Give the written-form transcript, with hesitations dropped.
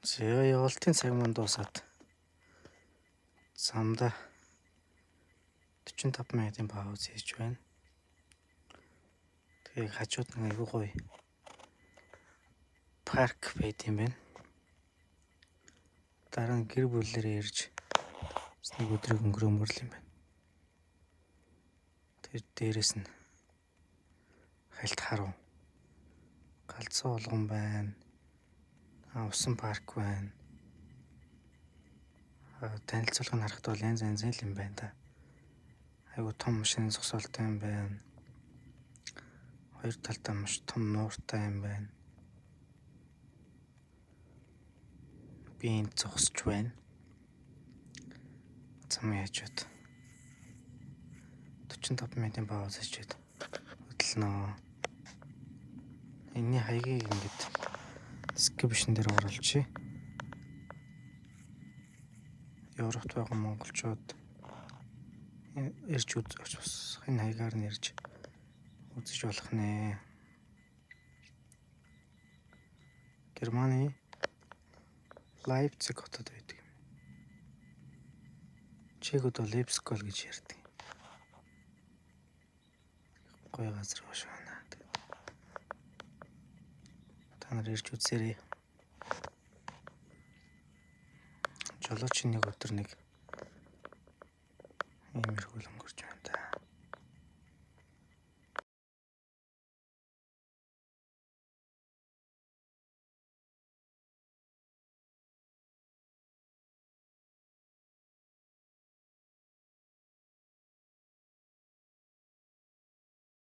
Тэгээ явалтын цаг манд дуусаад замда 45 минутын пауз хийж байна. Тэгээ хажууд нэг айгүй гоё парк байт юм байна. Дараа нь гэр бүлээрээ ирж нэг өдрийг өнгөрөмөрл юм байна. Тэр дээрэс нь хальт харав. Галзуу болгон байна. Усан парк байна. Танилцуулгыг харахад бол янз янзын юм байна да. Айгу том машин зогсоолтой юм байна. Хоёр талдаа маш том нууртай юм байна. Би энд зогсож байна. Зам яачаад 45 минутын пауз хийгээд хөдлөнө. Энэний хаягийг ингээд description дээр оруулчих. Европт байгаа монголчууд ирж үзэх энэ хаягаар нь ирж үзэж болох нэ. Германы Лайпциг хотод байдаг юм. Чигүүд бол Лейпциг гэж ярьдаг. Гоё газар байна. Та нар ирж үзээрэй. Жолоочийн нэг өдөр нэг иймэрхүү өнгөрч байна.